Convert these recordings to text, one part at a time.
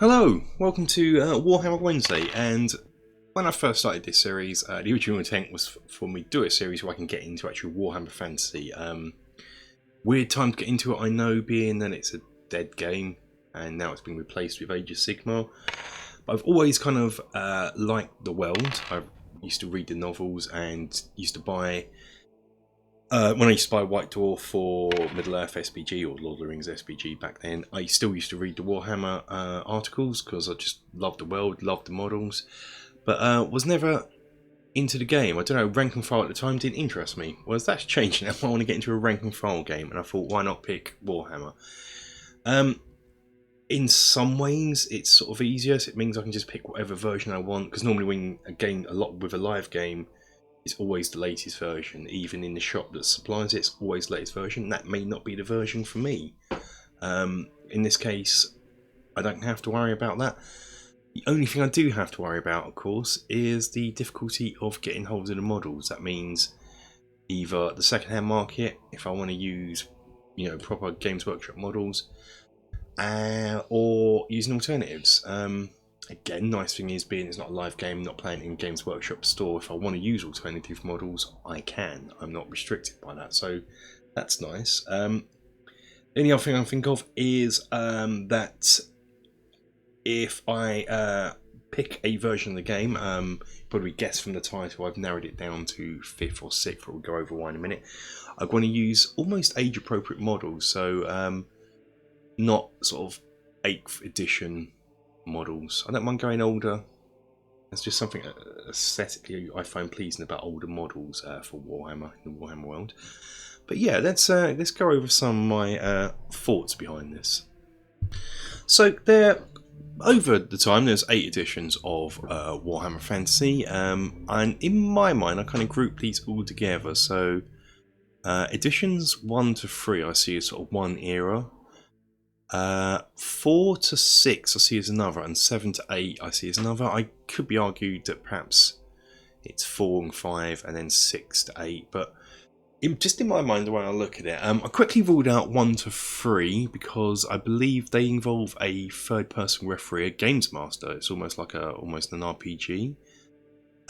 Hello, welcome to Warhammer Wednesday, and when I first started this series, the original intent was for me to do a series where I can get into actual Warhammer Fantasy. Weird time to get into it, I know, being that it's a dead game, and now it's been replaced with Age of Sigmar. But I've always kind of liked the world. I used to read the novels and used to buy... when I used to buy White Dwarf for Middle-earth SBG or Lord of the Rings SBG back then, I still used to read the Warhammer articles because I just loved the world, loved the models, but was never into the game. I don't know, rank and file at the time didn't interest me. Well, that's changed now. I want to get into a rank and file game, and I thought, why not pick Warhammer? In some ways, it's sort of easier, so it means I can just pick whatever version I want, because normally when with a live game, it's always the latest version. Even in the shop that supplies it, it's always the latest version. That may not be the version for me. In this case, I don't have to worry about that. The only thing I do have to worry about, of course, is the difficulty of getting hold of the models. That means either the second-hand market, if I want to use, proper Games Workshop models, or using alternatives. Again, nice thing is, being it's not a live game, not playing in Games Workshop store, if I want to use alternative models, I can. I'm not restricted by that, so that's nice. The only other thing I think of is that if I pick a version of the game, probably guess from the title, I've narrowed it down to 5th or 6th, we'll go over one in a minute. I'm going to use almost age-appropriate models, so not sort of 8th edition models. I don't mind going older. It's just something aesthetically I find pleasing about older models for Warhammer in the Warhammer world. But yeah, let's go over some of my thoughts behind this. So over the time, there's 8 editions of Warhammer Fantasy, and in my mind, I kind of group these all together. So editions 1 to 3, I see as sort of one era. 4 to 6 I see as another, and 7 to 8 I see as another. I could be argued that perhaps it's 4 and 5 and then 6 to 8, but just in my mind, the way I look at it, I quickly ruled out 1 to 3 because I believe they involve a third-person referee, a games master. It's almost like almost an RPG.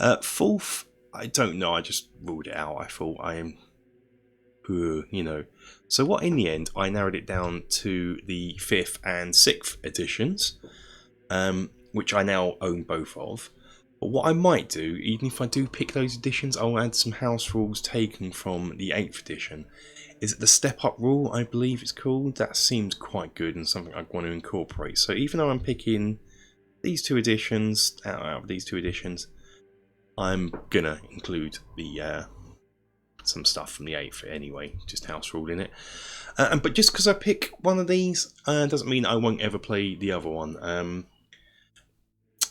4th, I don't know. I just ruled it out. I thought I am, So what, in the end, I narrowed it down to the 5th and 6th editions, which I now own both of. But what I might do, even if I do pick those editions, I'll add some house rules taken from the 8th edition. Is it the Step Up rule, I believe it's called? That seems quite good and something I'd want to incorporate. So even though I'm picking these 2 editions, out of these 2 editions, I'm gonna include the some stuff from the 8th anyway, just house rule in it. But just because I pick one of these doesn't mean I won't ever play the other one.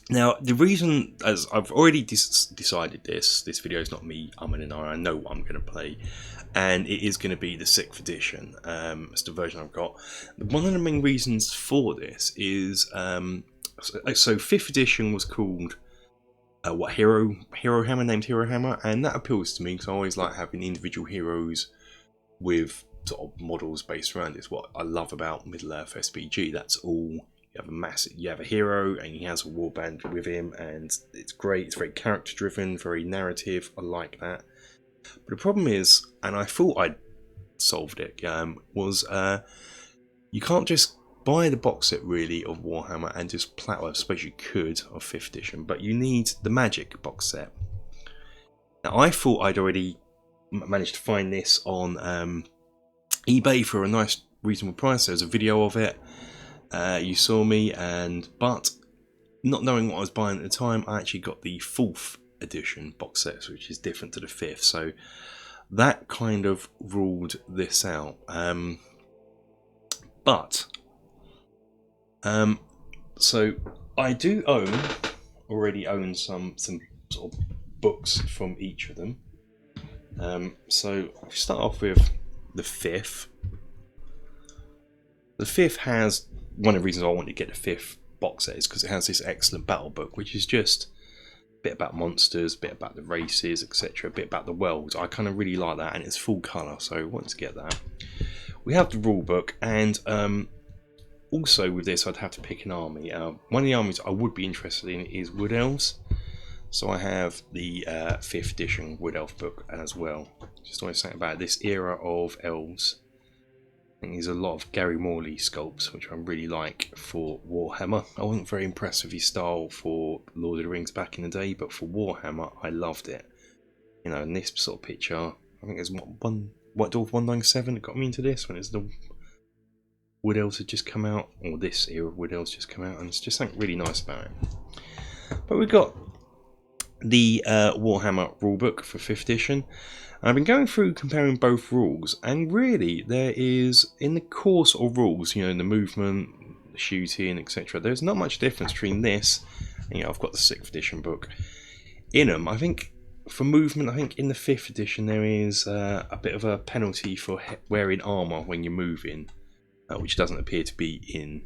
Now, the reason, as I've already decided this video is not me I know what I'm going to play, and it is going to be the 6th edition. It's the version I've got. One of the main reasons for this is, so 5th edition was called Hero Hammer, named Hero Hammer, and that appeals to me because I always like having individual heroes with sort of models based around it. It's what I love about Middle-earth SBG. That's all. You have a hero and he has a warband with him, and it's great. It's very character driven, very narrative. I like that. But the problem is, and I thought I'd solved it, was you can't just buy the box set really of Warhammer and just play. Well, I suppose you could of 5th edition, but you need the Magic box set. Now, I thought I'd already managed to find this on eBay for a nice reasonable price. There's a video of it. You saw me, but not knowing what I was buying at the time, I actually got the 4th edition box set, which is different to the 5th. So that kind of ruled this out. So I do already own some sort of books from each of them. So I'll start off with the 5th. The 5th has, one of the reasons I wanted to get the 5th box set is because it has this excellent battle book, which is just a bit about monsters, a bit about the races, etc., a bit about the world. I kind of really like that, and it's full colour, so I wanted to get that. We have the rule book, and also with this, I'd have to pick an army. One of the armies I would be interested in is Wood Elves. So I have the 5th edition Wood Elf book as well. Just want to say about this era of elves. I think there's a lot of Gary Morley sculpts, which I really like for Warhammer. I wasn't very impressed with his style for Lord of the Rings back in the day, but for Warhammer, I loved it. You know, in this sort of picture, I think there's White Dwarf 197 that got me into this, when it's the Wood Elves had just come out, or this era of Wood Elves just come out, and it's just something really nice about it. But we've got the Warhammer rulebook for 5th edition. I've been going through comparing both rules, and really there is, in the core sort of rules, you know, the movement, the shooting, etc., there's not much difference between this and, you know, I've got the 6th edition book in them. I think for movement, I think in the 5th edition there is a bit of a penalty for wearing armour when you're moving, which doesn't appear to be in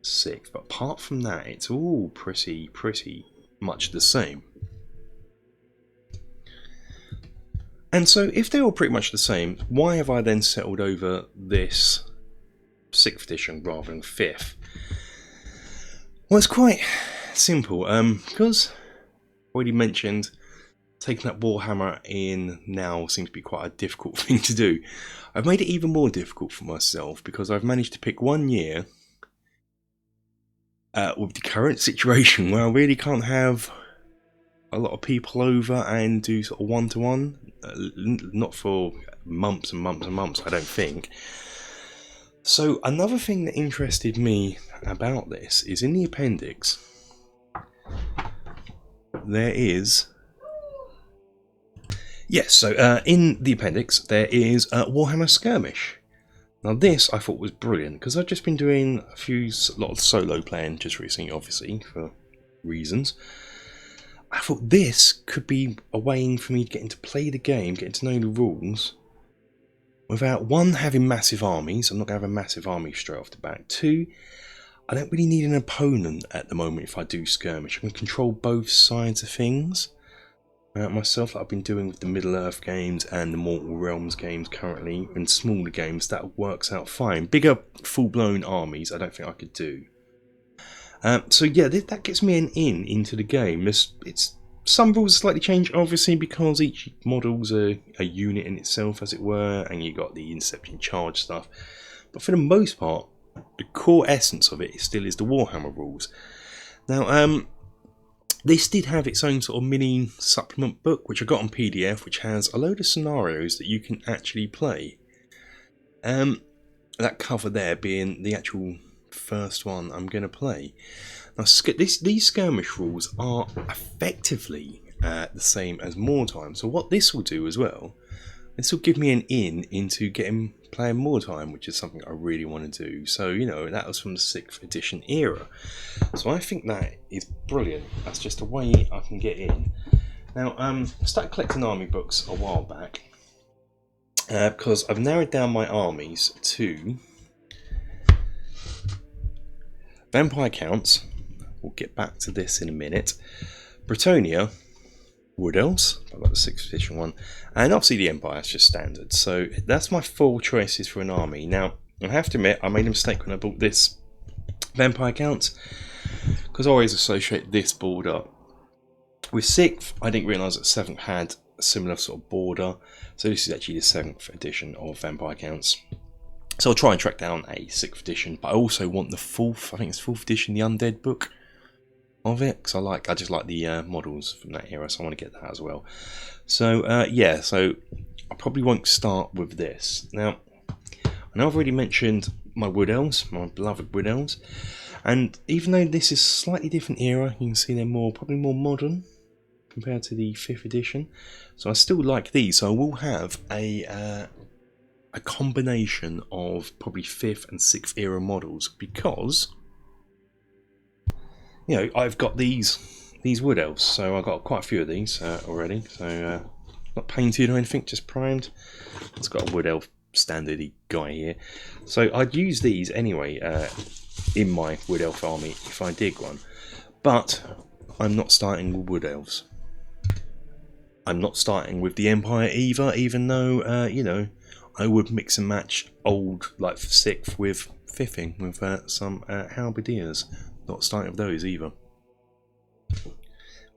6th, but apart from that it's all pretty much the same. And so if they're all pretty much the same, why have I then settled over this 6th edition rather than 5th? Well, it's quite simple, because I already mentioned taking up Warhammer in now seems to be quite a difficult thing to do. I've made it even more difficult for myself because I've managed to pick one year with the current situation where I really can't have a lot of people over and do sort of one-to-one, not for months and months and months, I don't think. So another thing that interested me about this is in the appendix there is, yes, so in the appendix there is Warhammer Skirmish. Now this I thought was brilliant because I've just been doing a lot of solo playing just recently, obviously for reasons. I thought this could be a way for me getting to play the game, getting to know the rules, without, one, having massive armies. I'm not going to have a massive army straight off the bat. Two, I don't really need an opponent at the moment if I do skirmish. I can control both sides of things myself, like I've been doing with the Middle-earth games and the Mortal Realms games currently, and smaller games. That works out fine. Bigger, full-blown armies I don't think I could do. So yeah, that gets me an in into the game. It's some rules slightly change, obviously, because each model's a unit in itself, as it were, and you got the Inception charge stuff. But for the most part, the core essence of it still is the Warhammer rules. Now, this did have its own sort of mini supplement book, which I got on PDF, which has a load of scenarios that you can actually play. That cover there being the actual first one I'm going to play. Now, these skirmish rules are effectively the same as Wartime. So what this will do as well, this will give me an in into playing Wartime, which is something I really want to do. So, you know, that was from the 6th edition era. So I think that is brilliant. That's just a way I can get in. Now, I started collecting army books a while back because I've narrowed down my armies to Vampire Counts. We'll get back to this in a minute. Bretonnia, Wood Elves, I've got the 6th edition one, and obviously the Empire, it's just standard. So that's my 4 choices for an army. Now, I have to admit, I made a mistake when I bought this Vampire Counts, because I always associate this border with 6th. I didn't realise that 7th had a similar sort of border, so this is actually the 7th edition of Vampire Counts. So I'll try and track down a 6th edition, but I also want the 4th, I think it's 4th edition, the Undead book of it, because I just like the models from that era, so I want to get that as well. So yeah, so I probably won't start with this. Now, I know I've already mentioned my Wood Elves, my beloved Wood Elves, and even though this is a slightly different era, you can see they're probably more modern compared to the 5th edition, so I still like these. So I will have a combination of probably 5th and 6th era models, because, you know, I've got these Wood Elves, so I've got quite a few of these already. So not painted or anything, just primed. It's got a Wood Elf standardy guy here, so I'd use these anyway in my Wood Elf army if I dig one. But I'm not starting with Wood Elves. I'm not starting with the Empire either, even though you know, I would mix and match old, like 6th with fiffing with some halberdiers. Not starting with those either.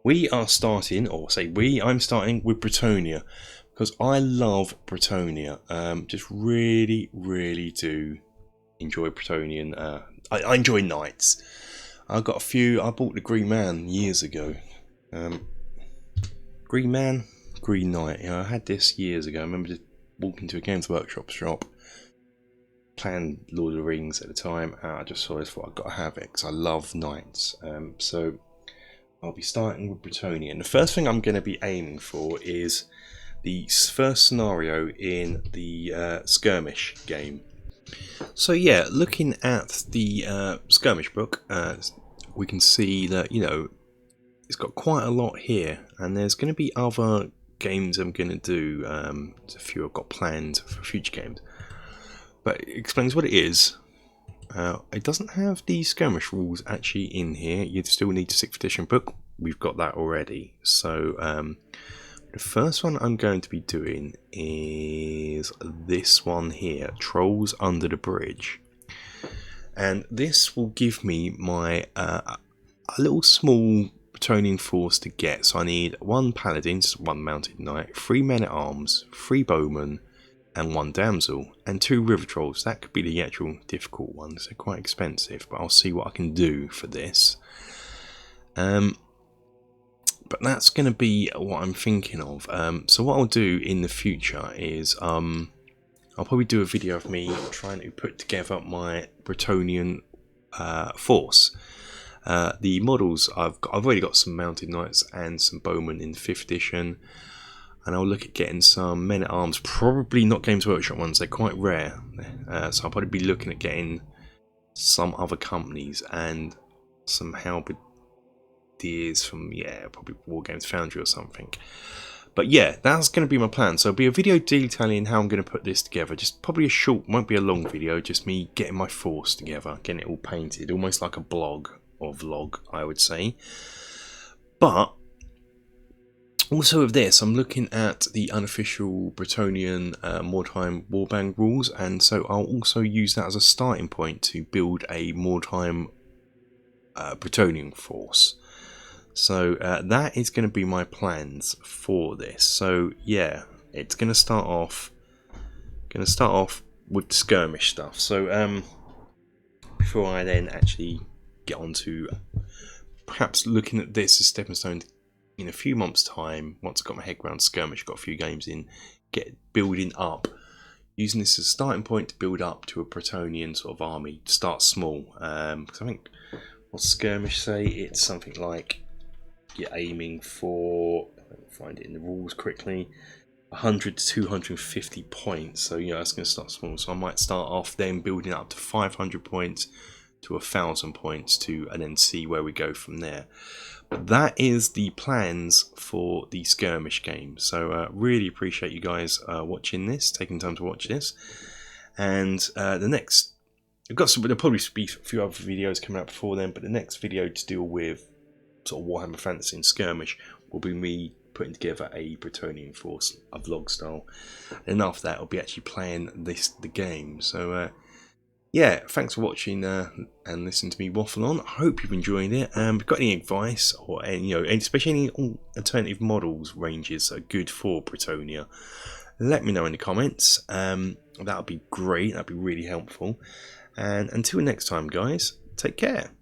We are starting, or say we, I'm starting with Bretonnia, because I love Bretonnia. Just really, really do enjoy Bretonnian. I enjoy knights. I've got a few. I bought the Green Man years ago. Green Man, Green Knight. You know, I had this years ago. I remember just walking to a Games Workshop shop, playing Lord of the Rings at the time, and I just thought I've got to have it because I love knights. So I'll be starting with Bretonnia, and the first thing I'm going to be aiming for is the first scenario in the skirmish game. So yeah, looking at the skirmish book, we can see that, you know, it's got quite a lot here, and there's going to be other games I'm going to do. There's a few I've got planned for future games, but it explains what it is. It doesn't have the skirmish rules actually in here. You still need a 6th edition book. We've got that already. So the first one I'm going to be doing is this one here, Trolls Under the Bridge. And this will give me my a little small Bretonnian force to get. So I need 1 paladin, 1 mounted knight, 3 men at arms, 3 bowmen, and 1 damsel, and 2 river trolls. That could be the actual difficult ones. They're quite expensive, but I'll see what I can do for this. But that's going to be what I'm thinking of. So what I'll do in the future is I'll probably do a video of me trying to put together my Bretonnian force. The models I've already got some mounted knights and some bowmen in the 5th edition, and I'll look at getting some men at arms. Probably not Games Workshop ones; they're quite rare. So I'll probably be looking at getting some other companies and some halberdiers from, yeah, probably War Games Foundry or something. But yeah, that's going to be my plan. So it'll be a video detailing how I'm going to put this together. Just probably a short, won't be a long video, just me getting my force together, getting it all painted, almost like a blog or vlog, I would say. But also with this, I'm looking at the unofficial Bretonnian Mordheim Warband rules, and so I'll also use that as a starting point to build a Mordheim Bretonnian force. So that is going to be my plans for this. So yeah, it's going to start off with skirmish stuff. So before I then actually get on to perhaps looking at this as stepping stone in a few months' time, once I've got my head around skirmish, got a few games in, get building up, using this as a starting point to build up to a Bretonnian sort of army. Start small, because I think what skirmish say, it's something like you're aiming for, I can find it in the rules quickly, 100 to 250 points. So you know, it's going to start small. So I might start off then building up to 500 points to 1,000 points and then see where we go from there. But that is the plans for the skirmish game. So really appreciate you guys watching this, taking time to watch this. And the next, there'll probably be a few other videos coming out before then, but the next video to deal with sort of Warhammer Fantasy and skirmish will be me putting together a Bretonnian force, a vlog style. And after that, I'll be actually playing the game. So yeah, thanks for watching and listening to me waffle on. I hope you've enjoyed it. If you've got any advice or any, you know, especially any alternative models ranges that are good for Bretonnia, let me know in the comments. That would be great. That'd be really helpful. And until next time, guys, take care.